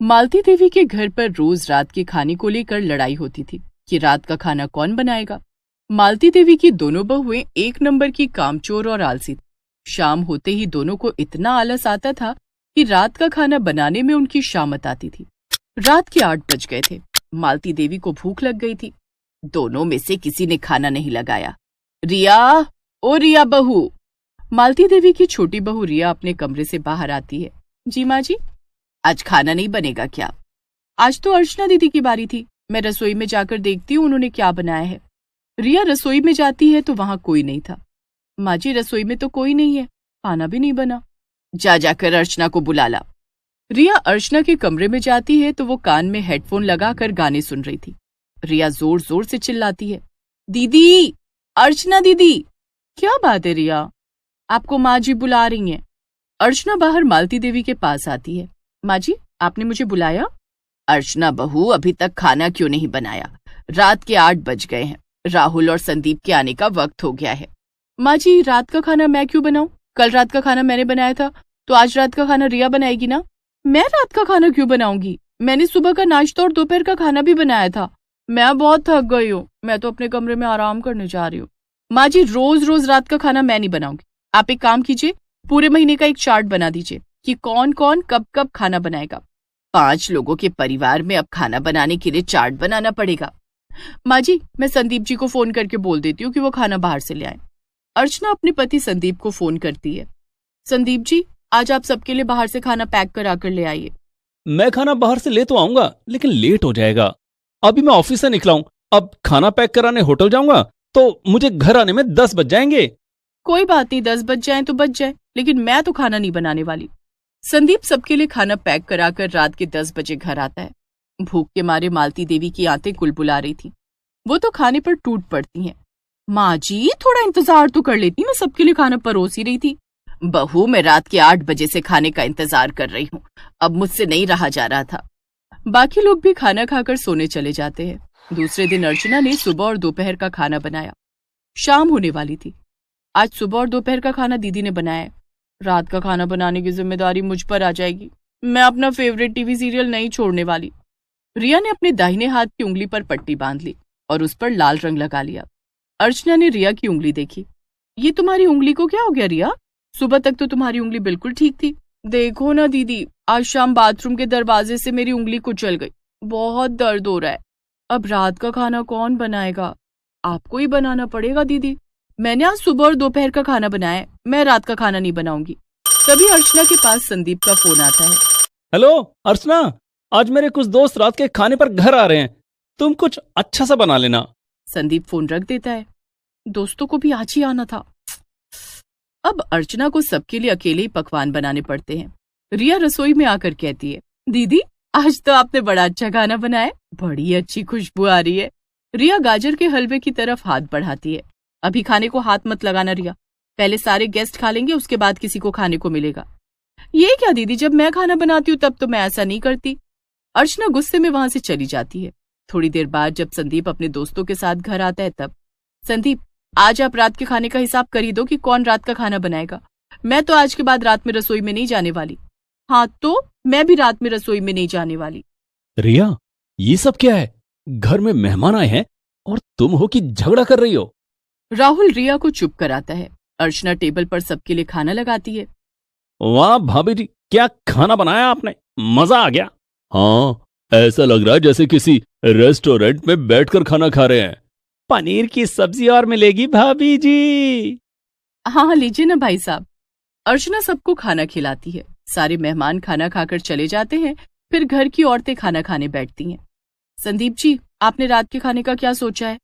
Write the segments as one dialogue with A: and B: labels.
A: मालती देवी के घर पर रोज रात के खाने को लेकर लड़ाई होती थी कि रात का खाना कौन बनाएगा। मालती देवी की दोनों बहुएं एक नंबर की कामचोर और आलसी थी। शाम होते ही दोनों को इतना आलस आता था कि रात का खाना बनाने में उनकी शामत आती थी। रात के 8 बज गए थे। मालती देवी को भूख लग गई थी। दोनों में से किसी ने खाना नहीं लगाया। रिया, ओ रिया बहू। मालती देवी की छोटी बहू रिया अपने कमरे से बाहर आती है। जी माँ जी। आज खाना नहीं बनेगा क्या? आज तो अर्चना दीदी की बारी थी, मैं रसोई में जाकर देखती हूँ उन्होंने क्या बनाया है। रिया रसोई में जाती है तो वहां कोई नहीं था। माँ जी, रसोई में तो कोई नहीं है, खाना भी नहीं बना। जाकर अर्चना को बुला ला। रिया अर्चना के कमरे में जाती है तो वो कान में हेडफोन लगाकर गाने सुन रही थी। रिया जोर जोर से चिल्लाती है, दीदी, अर्चना दीदी। क्या बात है रिया, आपको माँ जी बुला रही हैं। अर्चना बाहर मालती देवी के पास आती है। माँ जी, आपने मुझे बुलाया? अर्चना बहू, अभी तक खाना क्यों नहीं बनाया? रात के 8 बज गए हैं। राहुल और संदीप के आने का वक्त हो गया है। माँ जी, रात का खाना मैं क्यों बनाऊं? कल रात का खाना मैंने बनाया था, तो आज रात का खाना रिया बनाएगी ना। मैं रात का खाना क्यों बनाऊंगी? मैंने सुबह का नाश्ता और दोपहर का खाना भी बनाया था। मैं बहुत थक गई हूँ, मैं तो अपने कमरे में आराम करने जा रही हूँ। माँ जी, रोज रोज रात का खाना मैं नहीं बनाऊंगी। आप एक काम कीजिए, पूरे महीने का एक चार्ट बना दीजिए कि कौन कौन कब कब खाना बनाएगा। 5 लोगों के परिवार में अब खाना बनाने के लिए चार्ट बनाना पड़ेगा। माँ जी, मैं संदीप जी को फोन करके बोल देती हूँ कि वो खाना बाहर से ले आए। अर्चना अपने पति संदीप को फोन करती है। संदीप जी, आज आप सबके लिए बाहर से खाना पैक करा कर ले आइए।
B: मैं खाना बाहर से ले तो आऊंगा, लेकिन लेट हो जाएगा। अभी मैं ऑफिस से निकला हूं, अब खाना पैक कराने होटल जाऊंगा तो मुझे घर आने में 10 बज जाएंगे।
A: कोई बात नहीं, 10 बज जाए तो बज जाए, लेकिन मैं तो खाना नहीं बनाने वाली। संदीप सबके लिए खाना पैक कराकर रात के 10 बजे घर आता है। भूख के मारे मालती देवी की आंतें कुलबुला रही थी। वो तो खाने पर टूट पड़ती हैं। माँ जी, थोड़ा इंतजार तो कर लेती, मैं सबके लिए खाना परोस ही रही थी। बहू, मैं रात के 8 बजे से खाने का इंतजार कर रही हूँ, अब मुझसे नहीं रहा जा रहा था। बाकी लोग भी खाना खाकर सोने चले जाते हैं। दूसरे दिन अर्चना ने सुबह और दोपहर का खाना बनाया। शाम होने वाली थी। आज सुबह और दोपहर का खाना दीदी ने बनाया है। रात का खाना बनाने की जिम्मेदारी मुझ पर आ जाएगी। मैं अपना फेवरेट टीवी सीरियल नहीं छोड़ने वाली। रिया ने अपने दाहिने हाथ की उंगली पर पट्टी बांध ली और उस पर लाल रंग लगा लिया। अर्चना ने रिया की उंगली देखी। ये तुम्हारी उंगली को क्या हो गया रिया? सुबह तक तो तुम्हारी उंगली बिल्कुल ठीक थी। देखो ना दीदी, आज शाम बाथरूम के दरवाजे से मेरी उंगली कुचल गई, बहुत दर्द हो रहा है। अब रात का खाना कौन बनाएगा? आपको ही बनाना पड़ेगा दीदी। मैंने आज सुबह और दोपहर का खाना बनाया है, मैं रात का खाना नहीं बनाऊंगी। तभी अर्चना के पास संदीप का फोन आता है।
B: हेलो अर्चना, आज मेरे कुछ दोस्त रात के खाने पर घर आ रहे हैं, तुम कुछ अच्छा सा बना लेना।
A: संदीप फोन रख देता है। दोस्तों को भी आज ही आना था। अब अर्चना को सबके लिए अकेले ही पकवान बनाने पड़ते हैं। रिया रसोई में आकर कहती है, दीदी, आज तो आपने बड़ा अच्छा खाना बनाया, बड़ी अच्छी खुशबू आ रही है। रिया गाजर के हलवे की तरफ हाथ बढ़ाती है। अभी खाने को हाथ मत लगाना रिया, पहले सारे गेस्ट खा लेंगे, उसके बाद किसी को खाने को मिलेगा। ये क्या दीदी, जब मैं खाना बनाती हूँ तब तो मैं ऐसा नहीं करती। अर्चना गुस्से में वहां से चली जाती है। थोड़ी देर बाद जब संदीप अपने दोस्तों के साथ घर आता है तब, संदीप, आज आप रात के खाने का हिसाब कर ही दो कि कौन रात का खाना बनाएगा। मैं तो आज के बाद रात में रसोई में नहीं जाने वाली। हाँ, तो मैं भी रात में रसोई में नहीं जाने वाली।
B: रिया, ये सब क्या है? घर में मेहमान आए हैं और तुम हो कि झगड़ा कर रही हो?
A: राहुल रिया को चुप कराता है। अर्चना टेबल पर सबके लिए खाना लगाती है।
B: वाह भाभी जी, क्या खाना बनाया आपने, मजा आ गया। हाँ, ऐसा लग रहा है जैसे किसी रेस्टोरेंट में बैठकर खाना खा रहे हैं। पनीर की सब्जी और मिलेगी भाभी जी।
A: हाँ लीजिए ना भाई साहब। अर्चना सबको खाना खिलाती है। सारे मेहमान खाना खाकर चले जाते हैं। फिर घर की औरतें खाना खाने बैठती हैं। संदीप जी, आपने रात के खाने का क्या सोचा है?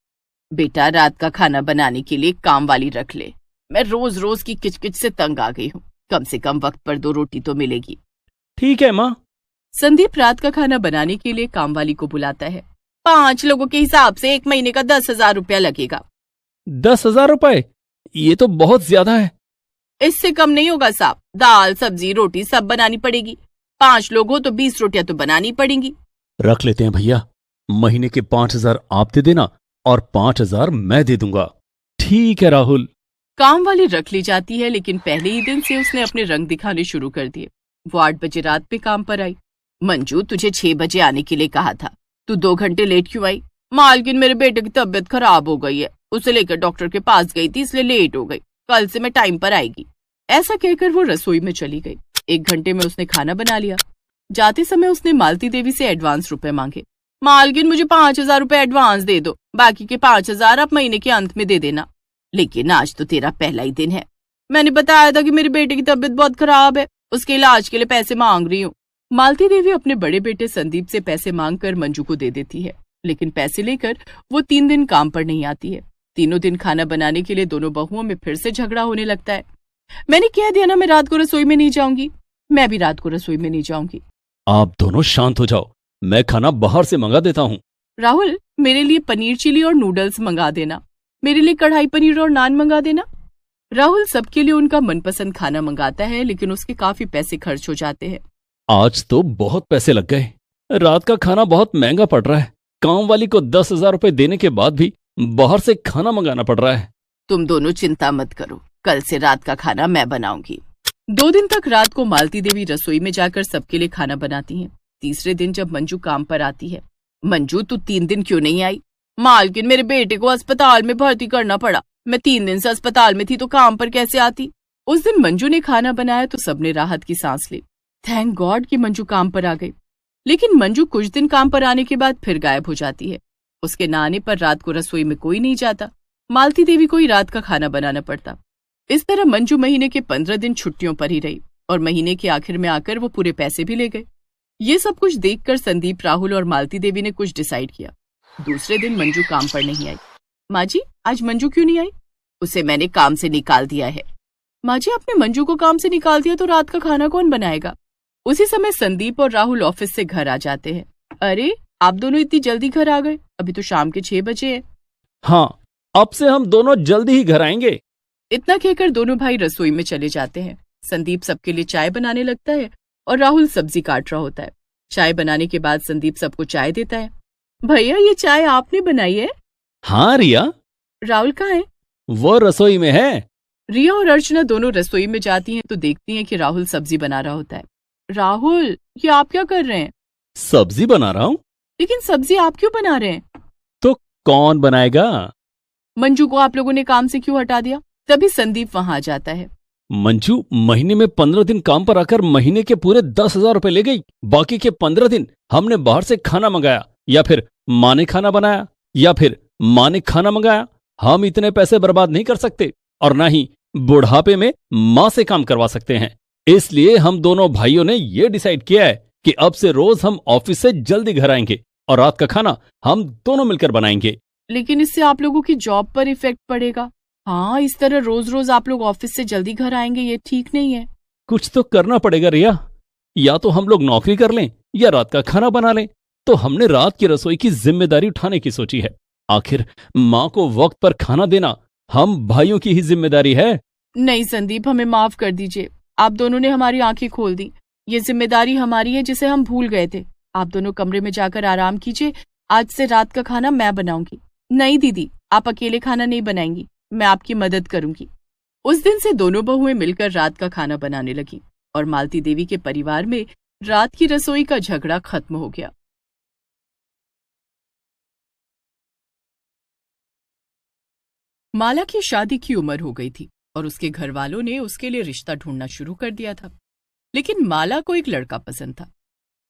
A: बेटा, रात का खाना बनाने के लिए काम वाली रख ले। मैं रोज रोज की किचकिच से तंग आ गई हूँ, कम से कम वक्त पर 2 रोटी तो मिलेगी।
B: ठीक है माँ।
A: संदीप रात का खाना बनाने के लिए काम वाली को बुलाता है। 5 लोगों के हिसाब से 1 महीने का 10,000 रुपया लगेगा।
B: 10,000 रुपए? ये तो बहुत ज्यादा है।
A: इससे कम नहीं होगा साहब, दाल सब्जी रोटी सब बनानी पड़ेगी। 5 लोग हो तो 20 रोटियां तो बनानी पड़ेंगी।
B: रख लेते हैं भैया, महीने के 5,000 आप दे देना और 5,000 मैं दे दूंगा। ठीक है राहुल।
A: काम वाली रख ली जाती है, लेकिन पहले ही दिन से उसने अपने रंग दिखाने शुरू कर दिए। वो 8 बजे रात पे काम पर आई। मंजू, तुझे 6 बजे आने के लिए कहा था, तू 2 घंटे लेट क्यों आई? मालकिन, मेरे बेटे की तबीयत खराब हो गई है, उसे लेकर डॉक्टर के पास गई थी, इसलिए लेट हो गई, कल से मैं टाइम पर आएगी। ऐसा कहकर वो रसोई में चली गई। 1 घंटे में उसने खाना बना लिया। जाते समय उसने मालती देवी से एडवांस रुपए मांगे। मालकिन, मुझे 5,000 रुपए एडवांस दे दो, बाकी के 5,000 आप महीने के अंत में दे देना। लेकिन आज तो तेरा पहला ही दिन है, मैंने बताया था कि मेरे बेटे की तबीयत बहुत खराब है, उसके इलाज के लिए पैसे मांग रही हूँ। मालती देवी अपने बड़े बेटे संदीप से पैसे मांगकर मंजू को दे देती है, लेकिन पैसे लेकर वो 3 दिन काम पर नहीं आती है। तीनों दिन खाना बनाने के लिए दोनों बहुओं में फिर से झगड़ा होने लगता है। मैंने कह दिया ना, मैं रात को रसोई में नहीं जाऊंगी। मैं भी रात को रसोई में नहीं जाऊंगी।
B: आप दोनों शांत हो जाओ, मैं खाना बाहर से मंगा देता हूँ।
A: राहुल, मेरे लिए पनीर चिली और नूडल्स मंगा देना, मेरे लिए कढ़ाई पनीर और नान मंगा देना। राहुल सबके लिए उनका मनपसंद खाना मंगाता है, लेकिन उसके काफी पैसे खर्च हो जाते हैं।
B: आज तो बहुत पैसे लग गए, रात का खाना बहुत महंगा पड़ रहा है। काम वाली को 10,000 रुपए देने के बाद भी बाहर से खाना मंगाना पड़ रहा है।
A: तुम दोनों चिंता मत करो, कल से रात का खाना मैं बनाऊंगी। 2 दिन तक रात को मालती देवी रसोई में जाकर सबके लिए खाना बनाती हैं। तीसरे दिन जब मंजू काम पर आती है, मंजू, तू 3 दिन क्यों नहीं आई? मालकिन, मेरे बेटे को अस्पताल में भर्ती करना पड़ा, मैं 3 दिन से अस्पताल में थी, तो काम पर कैसे आती? उस दिन मंजू ने खाना बनाया तो सबने राहत की सांस ली। थैंक गॉड कि मंजू काम पर आ गई। लेकिन मंजू कुछ दिन काम पर आने के बाद फिर गायब हो जाती है। उसके न आने पर रात को रसोई में कोई नहीं जाता, मालती देवी को ही रात का खाना बनाना पड़ता। इस तरह मंजू महीने के 15 दिन छुट्टियों पर ही रही और महीने के आखिर में आकर वो पूरे पैसे भी ले गए। ये सब कुछ देखकर संदीप, राहुल और मालती देवी ने कुछ डिसाइड किया। दूसरे दिन मंजू काम पर नहीं आई। माँ जी, आज मंजू क्यों नहीं आई? उसे मैंने काम से निकाल दिया है। माँ जी, आपने मंजू को काम से निकाल दिया तो रात का खाना कौन बनाएगा? उसी समय संदीप और राहुल ऑफिस से घर आ जाते हैं। अरे, आप दोनों इतनी जल्दी घर आ गए, अभी तो शाम के 6 बजे है।
B: हाँ, अब से हम दोनों जल्दी ही घर आएंगे।
A: इतना कहकर दोनों भाई रसोई में चले जाते हैं। संदीप सबके लिए चाय बनाने लगता है और राहुल सब्जी काट रहा होता है। चाय बनाने के बाद संदीप सबको चाय देता है। भैया, ये चाय आपने बनाई है?
B: हाँ रिया।
A: राहुल कहाँ है?
B: वो रसोई में है।
A: रिया और अर्चना दोनों रसोई में जाती हैं तो देखती हैं कि राहुल सब्जी बना रहा होता है। राहुल, ये आप क्या कर रहे हैं?
B: सब्जी बना रहा हूँ।
A: लेकिन सब्जी आप क्यों बना रहे हैं?
B: तो कौन बनाएगा?
A: मंजू को आप लोगों ने काम से क्यों हटा दिया? तभी संदीप वहां आ जाता है।
B: मंजू महीने में 15 दिन काम पर आकर महीने के पूरे 10,000 रुपए ले गई। बाकी के 15 दिन हमने बाहर से खाना मंगाया, या फिर माँ ने खाना बनाया, या फिर माँ ने खाना मंगाया। हम इतने पैसे बर्बाद नहीं कर सकते और ना ही बुढ़ापे में माँ से काम करवा सकते हैं। इसलिए हम दोनों भाइयों ने ये डिसाइड किया है कि अब से रोज हम ऑफिस से जल्दी घर आएंगे और रात का खाना हम दोनों मिलकर बनाएंगे।
A: लेकिन इससे आप लोगों की जॉब पर इफेक्ट पड़ेगा। हाँ, इस तरह रोज रोज आप लोग ऑफिस से जल्दी घर आएंगे, ये ठीक नहीं है।
B: कुछ तो करना पड़ेगा रिया, या तो हम लोग नौकरी कर लें या रात का खाना बना लें। तो हमने रात की रसोई की जिम्मेदारी उठाने की सोची है। आखिर माँ को वक्त पर खाना देना हम भाइयों की ही जिम्मेदारी है।
A: नहीं संदीप, हमें माफ कर दीजिए, आप दोनों ने हमारी आंखें खोल दी। ये जिम्मेदारी हमारी है जिसे हम भूल गए थे। आप दोनों कमरे में जाकर आराम कीजिए, आज से रात का खाना मैं बनाऊंगी। नहीं दीदी, आप अकेले खाना नहीं बनाएंगी, मैं आपकी मदद करूंगी। उस दिन से दोनों बहुएं मिलकर रात का खाना बनाने लगी और मालती देवी के परिवार में रात की रसोई का झगड़ा खत्म हो गया। माला की शादी की उम्र हो गई थी और उसके घर वालों ने उसके लिए रिश्ता ढूंढना शुरू कर दिया था। लेकिन माला को एक लड़का पसंद था।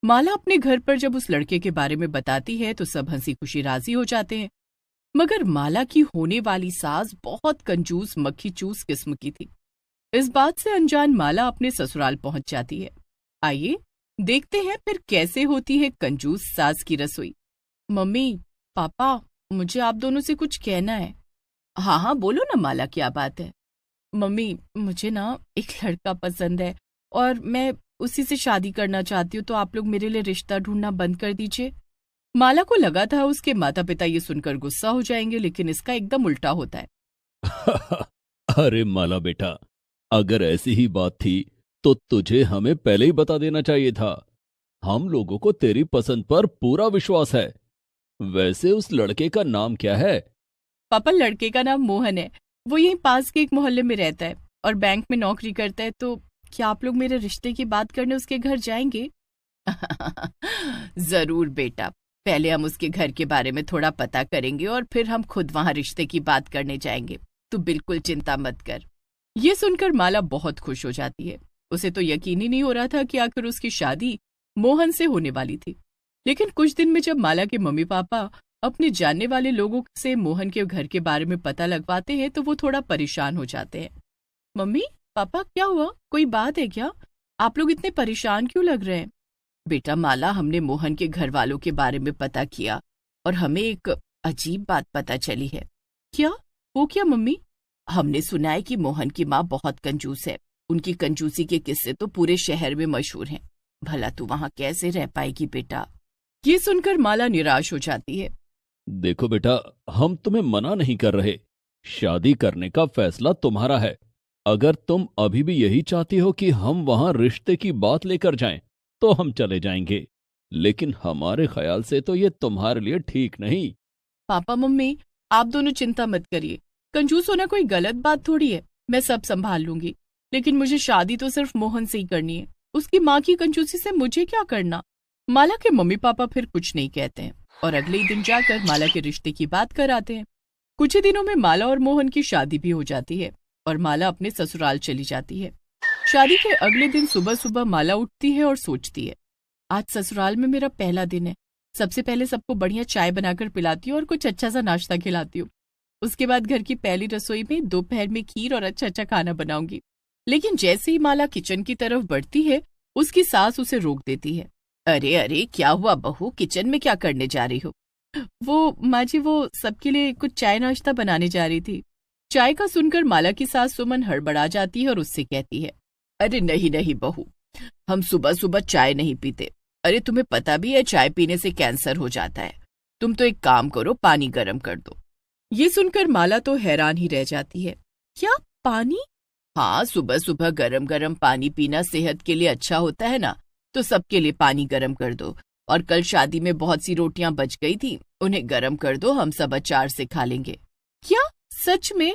A: माला अपने घर पर जब उस लड़के के बारे में बताती है तो सब हंसी खुशी राजी हो जाते हैं। मगर माला की होने वाली सास बहुत कंजूस मक्खी चूस किस्म की थी। इस बात से अनजान माला अपने ससुराल पहुंच जाती है। आइए देखते हैं फिर कैसे होती है कंजूस सास की रसोई। मम्मी, पापा, मुझे आप दोनों से कुछ कहना है। हाँ हाँ, बोलो ना माला, क्या बात है? मम्मी, मुझे ना एक लड़का पसंद है और मैं उसी से शादी करना चाहती हूँ, तो आप लोग मेरे लिए रिश्ता ढूंढना बंद कर दीजिए। माला को लगा था उसके माता पिता ये सुनकर गुस्सा हो जाएंगे, लेकिन इसका एकदम उल्टा होता है।
B: अरे माला बेटा, अगर ऐसी ही बात थी तो तुझे हमें पहले ही बता देना चाहिए था। हम लोगों को तेरी पसंद पर पूरा विश्वास है। वैसे उस लड़के का नाम क्या है?
A: पापा, लड़के का नाम मोहन है। वो यहीं पास के एक मोहल्ले में रहता है और बैंक में नौकरी करता है। तो क्या आप लोग मेरे रिश्ते की बात करने उसके घर जाएंगे? जरूर बेटा, पहले हम उसके घर के बारे में थोड़ा पता करेंगे और फिर हम खुद वहां रिश्ते की बात करने जाएंगे। तू बिल्कुल चिंता मत कर। ये सुनकर माला बहुत खुश हो जाती है। उसे तो यकीन ही नहीं हो रहा था कि आखिर उसकी शादी मोहन से होने वाली थी। लेकिन कुछ दिन में जब माला के मम्मी पापा अपने जानने वाले लोगों से मोहन के घर के बारे में पता लगवाते हैं तो वो थोड़ा परेशान हो जाते हैं। मम्मी पापा, क्या हुआ? कोई बात है क्या? आप लोग इतने परेशान क्यों लग रहे हैं? बेटा माला, हमने मोहन के घर वालों के बारे में पता किया और हमें एक अजीब बात पता चली है। क्या? वो क्या मम्मी? हमने सुना है कि मोहन की माँ बहुत कंजूस है। उनकी कंजूसी के किस्से तो पूरे शहर में मशहूर हैं। भला तू वहां कैसे रह पाएगी बेटा? ये सुनकर माला निराश हो जाती है।
B: देखो बेटा, हम तुम्हें मना नहीं कर रहे। शादी करने का फैसला तुम्हारा है। अगर तुम अभी भी यही चाहती हो कि हम वहां रिश्ते की बात लेकर जाएं, तो हम चले जाएंगे। लेकिन हमारे ख्याल से तो ये तुम्हारे लिए ठीक नहीं।
A: पापा मम्मी, आप दोनों चिंता मत करिए। कंजूस होना कोई गलत बात थोड़ी है। मैं सब संभाल लूंगी। लेकिन मुझे शादी तो सिर्फ मोहन से ही करनी है। उसकी माँ की कंजूसी से मुझे क्या करना? माला के मम्मी पापा फिर कुछ नहीं कहते हैं और अगले ही दिन जाकर माला के रिश्ते की बात कराते हैं। कुछ ही दिनों में माला और मोहन की शादी भी हो जाती है और माला अपने ससुराल चली जाती है। शादी के अगले दिन सुबह सुबह माला उठती है और सोचती है, आज ससुराल में मेरा पहला दिन है। सबसे पहले सबको बढ़िया चाय बनाकर पिलाती हूँ और कुछ अच्छा सा नाश्ता खिलाती हूँ। उसके बाद घर की पहली रसोई में दोपहर में खीर और अच्छा अच्छा खाना बनाऊंगी। लेकिन जैसे ही माला किचन की तरफ बढ़ती है, उसकी सास उसे रोक देती है। अरे अरे, क्या हुआ बहू? किचन में क्या करने जा रही हो? वो माँ जी, वो सबके लिए कुछ चाय नाश्ता बनाने जा रही थी। चाय का सुनकर माला की सास सुमन हड़बड़ा जाती है और उससे कहती है, अरे नहीं नहीं बहू, हम सुबह सुबह चाय नहीं पीते। अरे तुम्हें पता भी है चाय पीने से कैंसर हो जाता है। तुम तो एक काम करो, पानी गर्म कर दो। ये सुनकर माला तो हैरान ही रह जाती है। क्या पानी? हाँ, सुबह सुबह गरम गरम पानी पीना सेहत के लिए अच्छा होता है ना। तो सबके लिए पानी गरम कर दो। और कल शादी में बहुत सी रोटियां बच गई थी, उन्हें गरम कर दो, हम सब अचार से खा लेंगे। क्या सच में?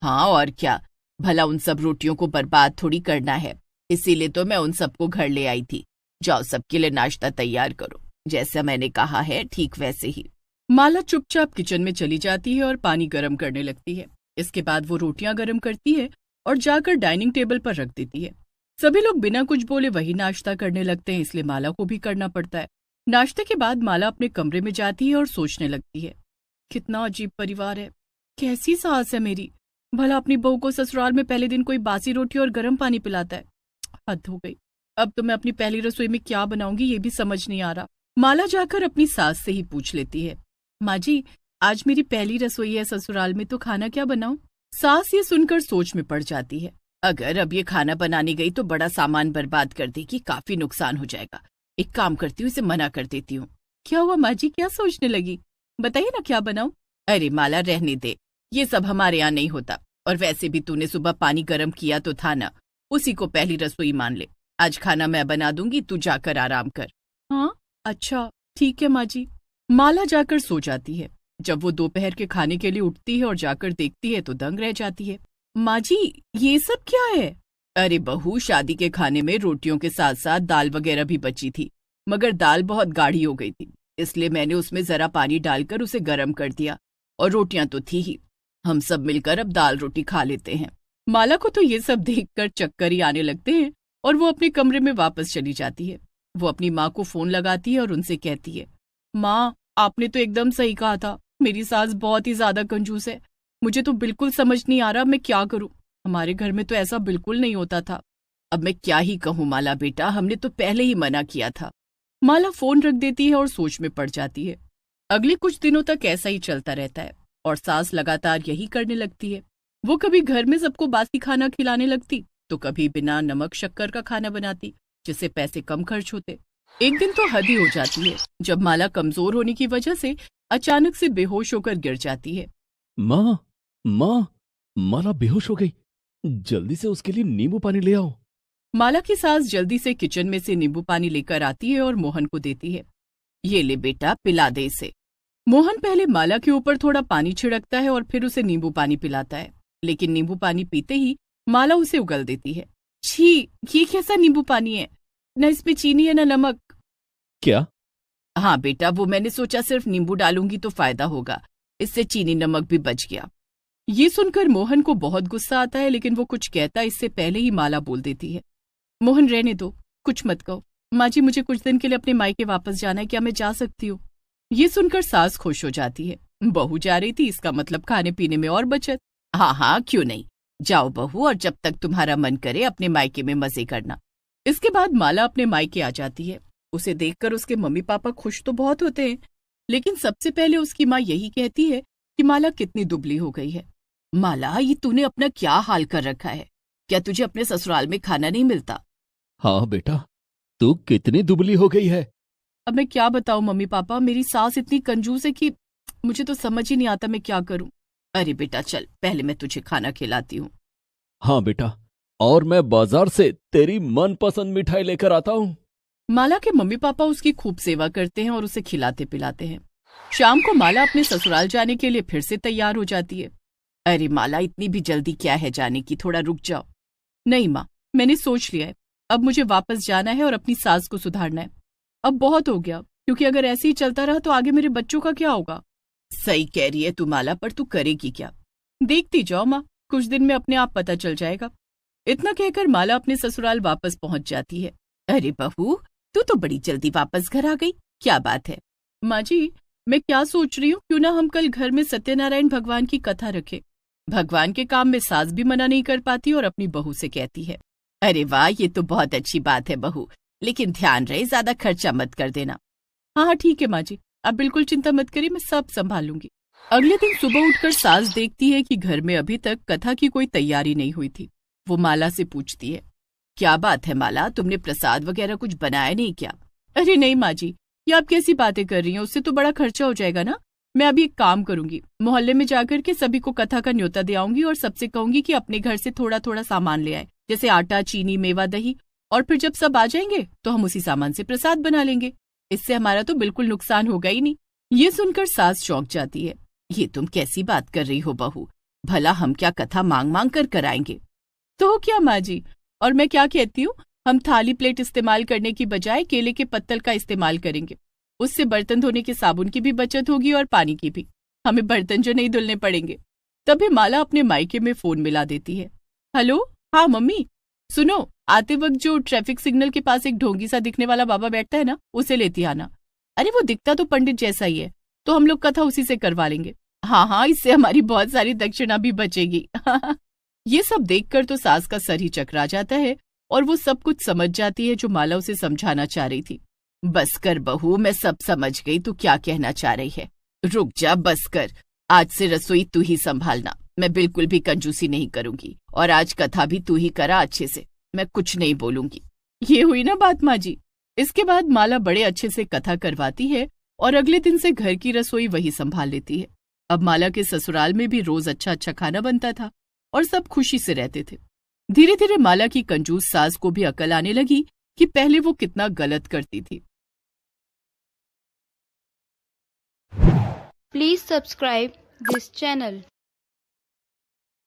A: हाँ और क्या। भला उन सब रोटियों को बर्बाद थोड़ी करना है, इसीलिए तो मैं उन सबको घर ले आई थी। जाओ सबके लिए नाश्ता तैयार करो, जैसा मैंने कहा है ठीक वैसे ही। माला चुपचाप किचन में चली जाती है और पानी गर्म करने लगती है। इसके बाद वो रोटियां गर्म करती है और जाकर डाइनिंग टेबल पर रख देती है। सभी लोग बिना कुछ बोले वही नाश्ता करने लगते हैं, इसलिए माला को भी करना पड़ता है। नाश्ते के बाद माला अपने कमरे में जाती है और सोचने लगती है, कितना अजीब परिवार है, कैसी सास है मेरी। भला अपनी बहू को ससुराल में पहले दिन कोई बासी रोटी और गर्म पानी पिलाता है। हद हो गई। अब तो मैं अपनी पहली रसोई में क्या बनाऊंगी ये भी समझ नहीं आ रहा। माला जाकर अपनी सास से ही पूछ लेती है, माँ जी, आज मेरी पहली रसोई है ससुराल में, तो खाना क्या बनाऊं? सास ये सुनकर सोच में पड़ जाती है। अगर अब ये खाना बनाने गई तो बड़ा सामान बर्बाद कर देगी, काफी नुकसान हो जाएगा। एक काम करती हूँ, इसे मना कर देती हूँ। क्या हुआ माँ जी, क्या सोचने लगी? बताइए ना क्या बनाऊं? अरे माला, रहने दे, ये सब हमारे यहाँ नहीं होता। और वैसे भी तूने सुबह पानी गर्म किया तो था ना, उसी को पहली रसोई मान ले। आज खाना मैं बना दूंगी, तू जाकर आराम कर। हाँ अच्छा ठीक है माँ जी। माला जाकर सो जाती है। जब वो दोपहर के खाने के लिए उठती है और जाकर देखती है तो दंग रह जाती है। माँ जी, ये सब क्या है? अरे बहू, शादी के खाने में रोटियों के साथ साथ दाल वगैरह भी बची थी, मगर दाल बहुत गाढ़ी हो गई थी, इसलिए मैंने उसमें जरा पानी डालकर उसे गर्म कर दिया। और रोटियां तो थी ही, हम सब मिलकर अब दाल रोटी खा लेते हैं। माला को तो ये सब देखकर चक्कर ही आने लगते हैं और वो अपने कमरे में वापस चली जाती है। वो अपनी माँ को फोन लगाती है और उनसे कहती है, माँ, आपने तो एकदम सही कहा था, मेरी सास बहुत ही ज्यादा कंजूस है। मुझे तो बिल्कुल समझ नहीं आ रहा मैं क्या करूं। हमारे घर में तो ऐसा बिल्कुल नहीं होता था। अब मैं क्या ही कहूँ माला बेटा, हमने तो पहले ही मना किया था। माला फोन रख देती है और सोच में पड़ जाती है। अगले कुछ दिनों तक ऐसा ही चलता रहता है और सास लगातार यही करने लगती है। वो कभी घर में सबको बासी खाना खिलाने लगती, तो कभी बिना नमक शक्कर का खाना बनाती, जिससे पैसे कम खर्च होते। एक दिन तो हद ही हो जाती है जब माला कमजोर होने की वजह से अचानक से बेहोश होकर गिर जाती है।
B: माँ, माँ, माला बेहोश हो गई। जल्दी से उसके लिए नींबू पानी ले आओ।
A: माला की सास जल्दी से किचन में से नींबू पानी लेकर आती है और मोहन को देती है। ये ले बेटा, पिला दे इसे। मोहन पहले माला के ऊपर थोड़ा पानी छिड़कता है और फिर उसे नींबू पानी पिलाता है, लेकिन नींबू पानी पीते ही माला उसे उगल देती है। छी, ये कैसा नींबू पानी है? न इसमें चीनी है न नमक,
B: क्या?
A: हाँ बेटा, वो मैंने सोचा सिर्फ नींबू डालूंगी तो फायदा होगा, इससे चीनी नमक भी बच गया। ये सुनकर मोहन को बहुत गुस्सा आता है, लेकिन वो कुछ कहता इससे पहले ही माला बोल देती है, मोहन रहने दो, कुछ मत कहो। माँ जी, मुझे कुछ दिन के लिए अपने मायके वापस जाना है, क्या मैं जा सकती हूँ? ये सुनकर सास खुश हो जाती है, बहू जा रही थी, इसका मतलब खाने पीने में और बचत। हाँ हाँ, क्यों नहीं, जाओ बहू, और जब तक तुम्हारा मन करे अपने मायके में मजे करना। इसके बाद माला अपने मायके आ जाती है। उसे देखकर उसके मम्मी पापा खुश तो बहुत होते हैं, लेकिन सबसे पहले उसकी माँ यही कहती है कि माला कितनी दुबली हो गई है। माला, ये तूने अपना क्या हाल कर रखा है? क्या तुझे अपने ससुराल में खाना नहीं मिलता?
B: हाँ बेटा, तू कितनी दुबली हो गई है।
A: अब मैं क्या बताऊं मम्मी पापा, मेरी सास इतनी कंजूस है कि मुझे तो समझ ही नहीं आता मैं क्या करूं। अरे बेटा चल, पहले मैं तुझे खाना खिलाती हूँ।
B: हाँ बेटा, और मैं बाजार से तेरी मनपसंद मिठाई लेकर आता हूँ।
A: माला के मम्मी पापा उसकी खूब सेवा करते हैं और उसे खिलाते पिलाते हैं। शाम को माला अपने ससुराल जाने के लिए फिर से तैयार हो जाती है। अरे माला, इतनी भी जल्दी क्या है जाने की, थोड़ा रुक जाओ। नहीं माँ, मैंने सोच लिया है, अब मुझे वापस जाना है और अपनी सास को सुधारना है। अब बहुत हो गया, क्योंकि अगर ऐसे ही चलता रहा तो आगे मेरे बच्चों का क्या होगा? सही कह रही है तू माला, पर तू करेगी क्या? देखती जाओ माँ, कुछ दिन में अपने आप पता चल जाएगा। इतना कहकर माला अपने ससुराल वापस पहुंच जाती है। अरे बहू, तू तो बड़ी जल्दी वापस घर आ गई, क्या बात है? माँ जी, मैं क्या सोच रही हूँ, क्यों ना हम कल घर में सत्यनारायण भगवान की कथा रखें। भगवान के काम में सास भी मना नहीं कर पाती और अपनी बहू से कहती है, अरे वाह, ये तो बहुत अच्छी बात है बहू, लेकिन ध्यान रहे ज्यादा खर्चा मत कर देना। हाँ हाँ ठीक है माँ जी, आप बिल्कुल चिंता मत करिए, मैं सब संभाल लूंगी। अगले दिन सुबह उठकर सास देखती है कि घर में अभी तक कथा की कोई तैयारी नहीं हुई थी। वो माला से पूछती है, क्या बात है माला, तुमने प्रसाद वगैरह कुछ बनाया नहीं क्या? अरे नहीं माँ जी, ये आप कैसी बातें कर रही हैं, उससे तो बड़ा खर्चा हो जाएगा ना। मैं अभी एक काम करूंगी, मोहल्ले में जाकर के सभी को कथा का न्योता दे आऊंगी और सबसे कहूंगी कि अपने घर से थोड़ा थोड़ा सामान ले आए, जैसे आटा, चीनी, मेवा, दही, और फिर जब सब आ जाएंगे तो हम उसी सामान से प्रसाद बना लेंगे। इससे हमारा तो बिल्कुल नुकसान होगा ही नहीं। ये सुनकर सास चौंक जाती है, ये तुम कैसी बात कर रही हो बहू, भला हम क्या कथा मांग मांग कर कराएंगे? तो क्या माँ जी, और मैं क्या कहती हूँ, हम थाली प्लेट इस्तेमाल करने की बजाय केले के पत्तल का इस्तेमाल करेंगे। उससे बर्तन धोने के साबुन की भी बचत होगी और पानी की भी, हमें बर्तन जो नहीं धुलने पड़ेंगे। तभी माला अपने मायके में फोन मिला देती है। हेलो, हाँ मम्मी, सुनो, आते वक्त जो ट्रैफिक सिग्नल के पास एक ढोंगी सा दिखने वाला बाबा बैठता है ना, उसे लेती आना। अरे वो दिखता तो पंडित जैसा ही है, तो हम लोग कथा उसी से करवा लेंगे। हाँ हाँ, इससे हमारी बहुत सारी दक्षिणा भी बचेगी। ये सब देखकर तो सास का सर ही चकरा जाता है और वो सब कुछ समझ जाती है जो माला उसे समझाना चाह रही थी। बस कर बहू, मैं सब समझ गई तू क्या कहना चाह रही है। रुक जा, बस कर, आज से रसोई तू ही संभालना, मैं बिल्कुल भी कंजूसी नहीं करूंगी, और आज कथा भी तू ही करा अच्छे से, मैं कुछ नहीं बोलूंगी। ये हुई ना बात माँ जी। इसके बाद माला बड़े अच्छे से कथा करवाती है और अगले दिन से घर की रसोई वही संभाल लेती है। अब माला के ससुराल में भी रोज अच्छा अच्छा खाना बनता था और सब खुशी से रहते थे। धीरे धीरे माला की कंजूस सास को भी अकल आने लगी कि पहले वो कितना गलत करती थी।
C: Please subscribe this channel.